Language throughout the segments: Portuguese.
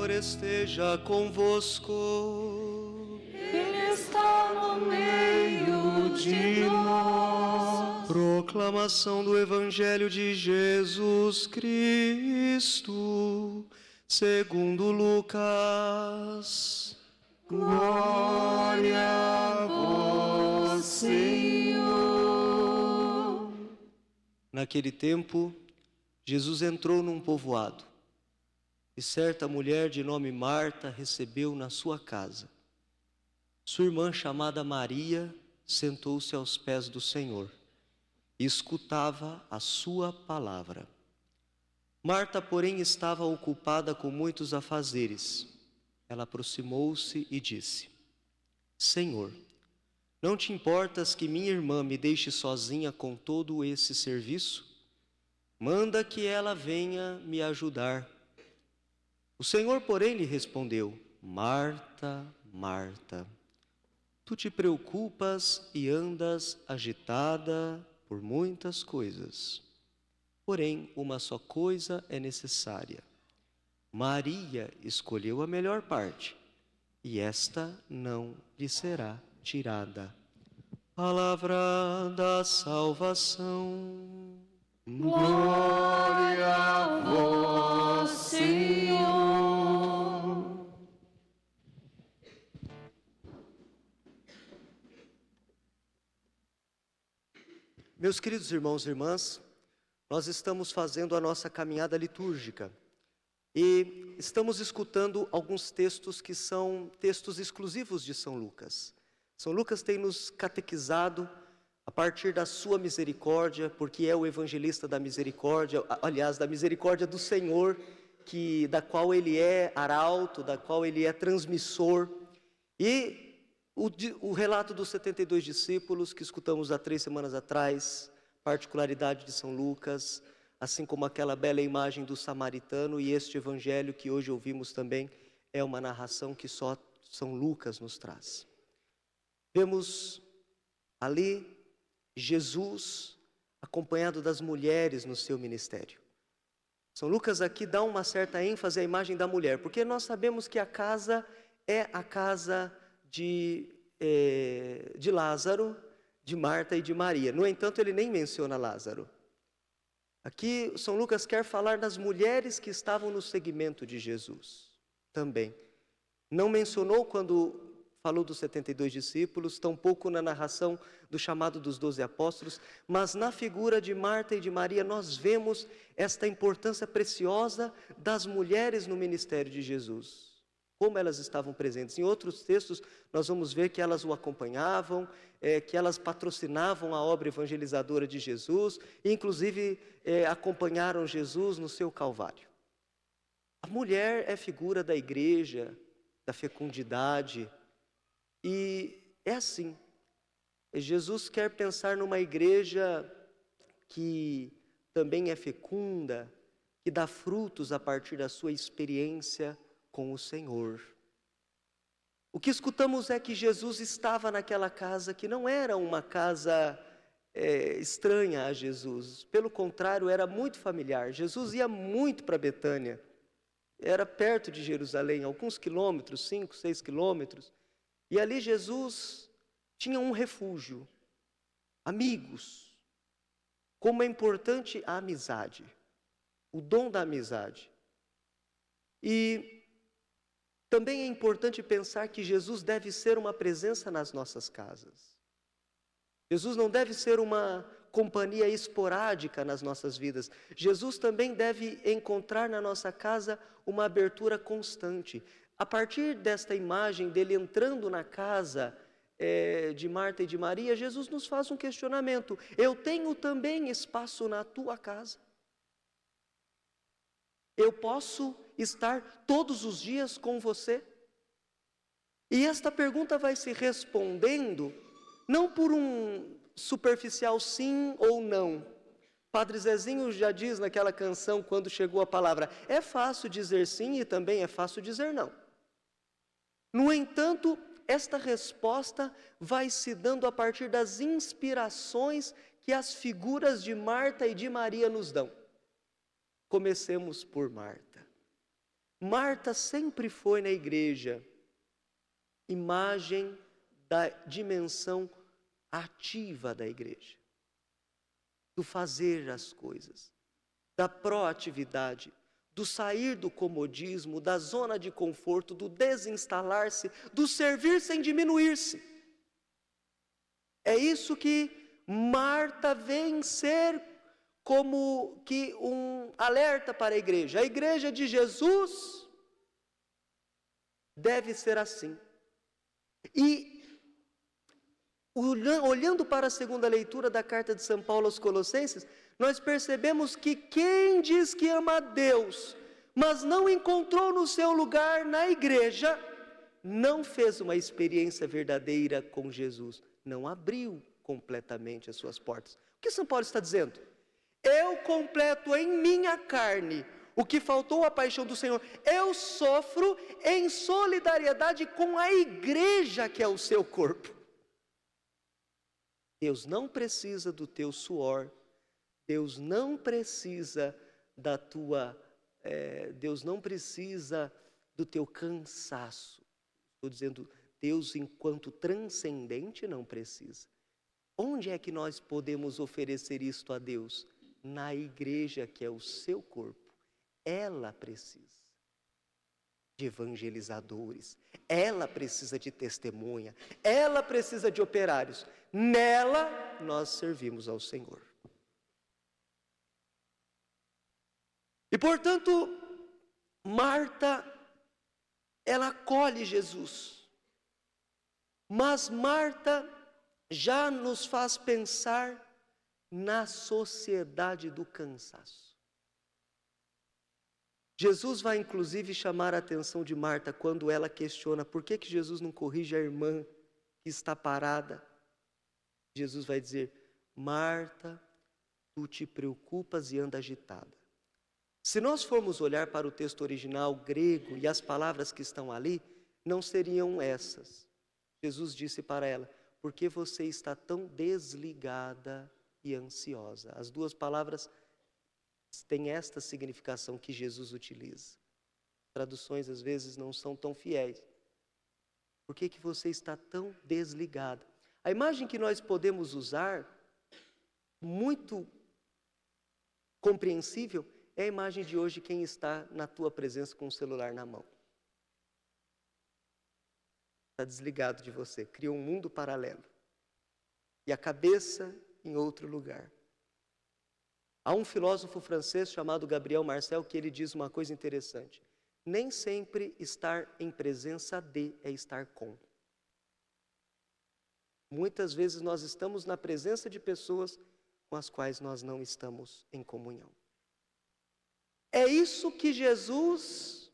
Senhor esteja convosco. Ele está no meio de nós. Proclamação do Evangelho de Jesus Cristo, segundo Lucas. Glória a vós, Senhor. Naquele tempo, Jesus entrou num povoado, e certa mulher de nome Marta recebeu na sua casa. Sua irmã, chamada Maria, sentou-se aos pés do Senhor e escutava a sua palavra. Marta, porém, estava ocupada com muitos afazeres. Ela aproximou-se e disse: Senhor, não te importas que minha irmã me deixe sozinha com todo esse serviço? Manda que ela venha me ajudar. O Senhor, porém, lhe respondeu: Marta, Marta, tu te preocupas e andas agitada por muitas coisas. Porém, uma só coisa é necessária. Maria escolheu a melhor parte, e esta não lhe será tirada. Palavra da salvação. Glória a vós, Senhor. Meus queridos irmãos e irmãs, nós estamos fazendo a nossa caminhada litúrgica e estamos escutando alguns textos que são textos exclusivos de São Lucas. São Lucas tem nos catequizado a partir da sua misericórdia, porque é o evangelista da misericórdia, aliás, da misericórdia do Senhor, da qual ele é arauto, da qual ele é transmissor. E o relato dos 72 discípulos que escutamos há 3 semanas atrás, particularidade de São Lucas, assim como aquela bela imagem do samaritano, e este evangelho que hoje ouvimos também é uma narração que só São Lucas nos traz. Vemos ali Jesus acompanhado das mulheres no seu ministério. São Lucas aqui dá uma certa ênfase à imagem da mulher, porque nós sabemos que a casa é a casa de Lázaro, de Marta e de Maria. No entanto, ele nem menciona Lázaro. Aqui São Lucas quer falar das mulheres que estavam no seguimento de Jesus também. Não mencionou quando falou dos 72 discípulos, tampouco na narração do chamado dos 12 apóstolos, mas na figura de Marta e de Maria nós vemos esta importância preciosa das mulheres no ministério de Jesus. Como elas estavam presentes. Em outros textos nós vamos ver que elas o acompanhavam, que elas patrocinavam a obra evangelizadora de Jesus, e inclusive acompanharam Jesus no seu Calvário. A mulher é figura da igreja, da fecundidade, e é assim. Jesus quer pensar numa igreja que também é fecunda, que dá frutos a partir da sua experiência com o Senhor. O que escutamos é que Jesus estava naquela casa que não era uma casa estranha a Jesus. Pelo contrário, era muito familiar. Jesus ia muito para Betânia. Era perto de Jerusalém, alguns quilômetros, 5, 6 quilômetros. E ali Jesus tinha um refúgio, amigos. Como é importante a amizade, o dom da amizade. E também é importante pensar que Jesus deve ser uma presença nas nossas casas. Jesus não deve ser uma companhia esporádica nas nossas vidas. Jesus também deve encontrar na nossa casa uma abertura constante. A partir desta imagem dele entrando na casa de Marta e de Maria, Jesus nos faz um questionamento. Eu tenho também espaço na tua casa? Eu posso estar todos os dias com você? E esta pergunta vai se respondendo não por um superficial sim ou não. Padre Zezinho já diz naquela canção, quando chegou a palavra, é fácil dizer sim e também é fácil dizer não. No entanto, esta resposta vai se dando a partir das inspirações que as figuras de Marta e de Maria nos dão. Comecemos por Marta. Marta sempre foi na igreja imagem da dimensão ativa da igreja, do fazer as coisas, da proatividade, do sair do comodismo, da zona de conforto, do desinstalar-se, do servir sem diminuir-se. É isso que Marta vem ser como que um alerta para a igreja. A igreja de Jesus deve ser assim. E olhando para a segunda leitura da carta de São Paulo aos Colossenses, nós percebemos que quem diz que ama a Deus, mas não encontrou no seu lugar na igreja, não fez uma experiência verdadeira com Jesus, não abriu completamente as suas portas. O que São Paulo está dizendo? Eu completo em minha carne o que faltou à paixão do Senhor. Eu sofro em solidariedade com a igreja que é o seu corpo. Deus não precisa do teu suor, Deus não precisa da tua, Deus não precisa do teu cansaço. Estou dizendo, Deus enquanto transcendente não precisa. Onde é que nós podemos oferecer isto a Deus? Na igreja que é o seu corpo. Ela precisa de evangelizadores, ela precisa de testemunha, ela precisa de operários. Nela nós servimos ao Senhor. E portanto, Marta, ela acolhe Jesus. Mas Marta já nos faz pensar na sociedade do cansaço. Jesus vai inclusive chamar a atenção de Marta quando ela questiona por que Jesus não corrige a irmã que está parada. Jesus vai dizer, Marta, tu te preocupas e anda agitada. Se nós formos olhar para o texto original grego e as palavras que estão ali, não seriam essas. Jesus disse para ela, por que você está tão desligada e ansiosa? As duas palavras têm esta significação que Jesus utiliza. Traduções às vezes não são tão fiéis. Por que você está tão desligada? A imagem que nós podemos usar, muito compreensível, é a imagem de hoje quem está na tua presença com o celular na mão. Está desligado de você, criou um mundo paralelo. E a cabeça em outro lugar. Há um filósofo francês chamado Gabriel Marcel que ele diz uma coisa interessante. Nem sempre estar em presença de é estar com. Muitas vezes nós estamos na presença de pessoas com as quais nós não estamos em comunhão. É isso que Jesus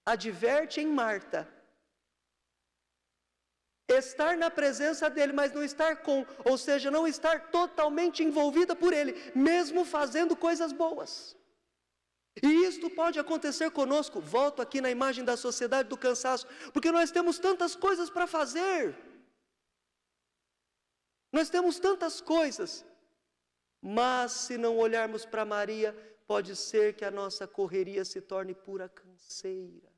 adverte em Marta. Estar na presença dele, mas não estar com, ou seja, não estar totalmente envolvida por ele, mesmo fazendo coisas boas. E isto pode acontecer conosco, volto aqui na imagem da sociedade do cansaço, porque nós temos tantas coisas para fazer. Nós temos tantas coisas, mas se não olharmos para Maria, pode ser que a nossa correria se torne pura canseira.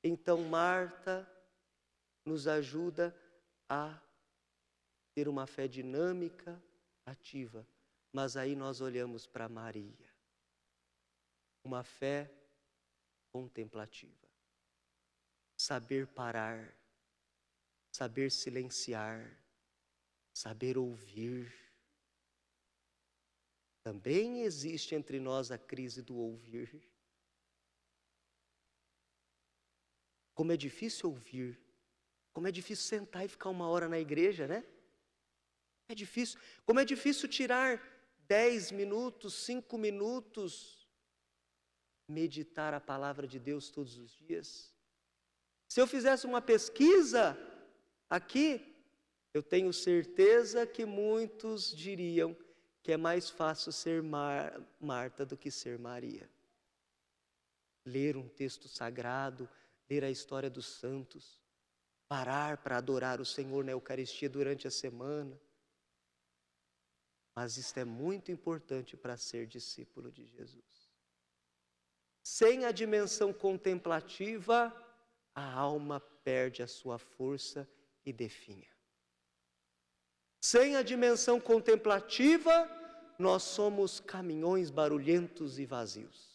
Então Marta nos ajuda a ter uma fé dinâmica, ativa. Mas aí nós olhamos para Maria. Uma fé contemplativa. Saber parar, saber silenciar, saber ouvir. Também existe entre nós a crise do ouvir. Como é difícil ouvir, como é difícil sentar e ficar 1 hora na igreja, né? É difícil. Como é difícil tirar 10 minutos, 5 minutos, meditar a palavra de Deus todos os dias. Se eu fizesse uma pesquisa aqui, eu tenho certeza que muitos diriam que é mais fácil ser Marta do que ser Maria. Ler um texto sagrado, ler a história dos santos, parar para adorar o Senhor na Eucaristia durante a semana. Mas isto é muito importante para ser discípulo de Jesus. Sem a dimensão contemplativa, a alma perde a sua força e definha. Sem a dimensão contemplativa, nós somos caminhões barulhentos e vazios.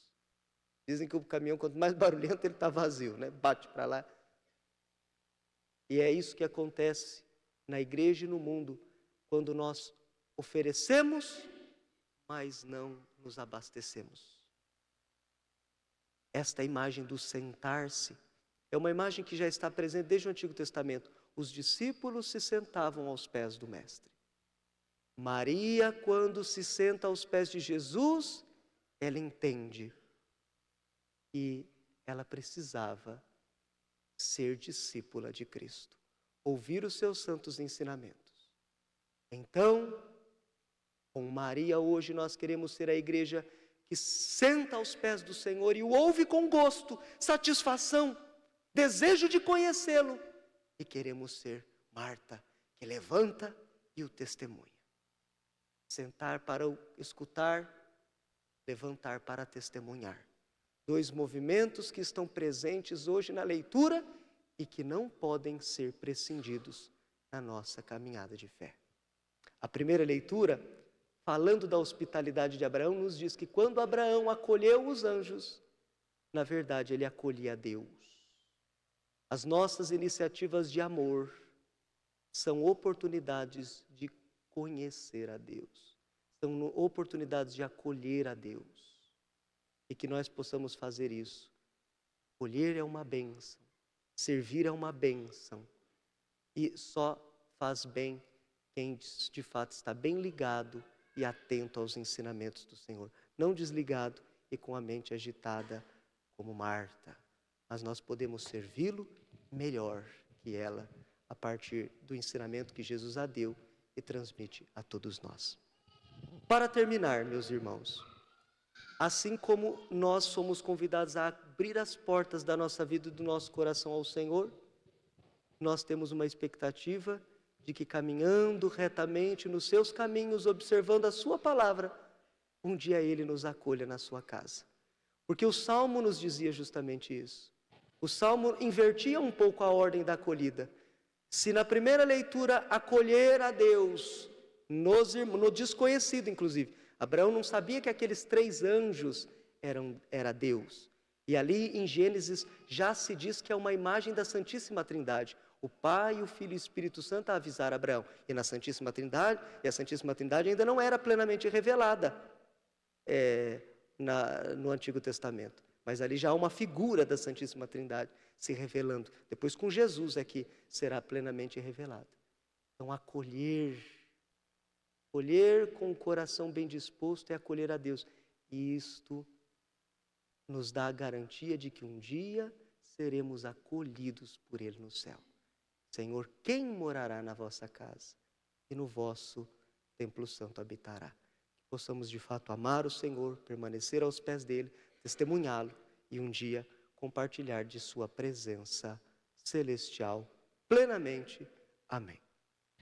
Dizem que o caminhão, quanto mais barulhento, ele está vazio, né? Bate para lá. E é isso que acontece na igreja e no mundo, quando nós oferecemos, mas não nos abastecemos. Esta imagem do sentar-se é uma imagem que já está presente desde o Antigo Testamento. Os discípulos se sentavam aos pés do Mestre. Maria, quando se senta aos pés de Jesus, ela entende que ela precisava ser discípula de Cristo, ouvir os seus santos ensinamentos. Então, com Maria hoje nós queremos ser a igreja que senta aos pés do Senhor e o ouve com gosto, satisfação, desejo de conhecê-lo. E queremos ser Marta, que levanta e o testemunha. Sentar para o escutar, levantar para testemunhar. 2 movimentos que estão presentes hoje na leitura e que não podem ser prescindidos na nossa caminhada de fé. A primeira leitura, falando da hospitalidade de Abraão, nos diz que quando Abraão acolheu os anjos, na verdade ele acolhia a Deus. As nossas iniciativas de amor são oportunidades de conhecer a Deus, são oportunidades de acolher a Deus. E que nós possamos fazer isso. Acolher é uma bênção, servir é uma bênção. E só faz bem quem de fato está bem ligado e atento aos ensinamentos do Senhor. Não desligado e com a mente agitada como Marta. Mas nós podemos servi-lo melhor que ela, a partir do ensinamento que Jesus a deu e transmite a todos nós. Para terminar, meus irmãos, assim como nós somos convidados a abrir as portas da nossa vida e do nosso coração ao Senhor, nós temos uma expectativa de que, caminhando retamente nos seus caminhos, observando a sua palavra, um dia Ele nos acolha na sua casa. Porque o Salmo nos dizia justamente isso. O Salmo invertia um pouco a ordem da acolhida. Se na primeira leitura acolher a Deus, no desconhecido inclusive, Abraão não sabia que aqueles 3 anjos era Deus. E ali em Gênesis já se diz que é uma imagem da Santíssima Trindade. O Pai, o Filho e o Espírito Santo a avisar Abraão. E na Santíssima Trindade, e a Santíssima Trindade ainda não era plenamente revelada no Antigo Testamento. Mas ali já há uma figura da Santíssima Trindade se revelando. Depois com Jesus é que será plenamente revelada. Então acolher com o coração bem disposto é acolher a Deus. E isto nos dá a garantia de que um dia seremos acolhidos por Ele no céu. Senhor, quem morará na vossa casa? E no vosso templo santo habitará. Que possamos de fato amar o Senhor, permanecer aos pés dEle, testemunhá-lo e um dia compartilhar de sua presença celestial plenamente. Amém.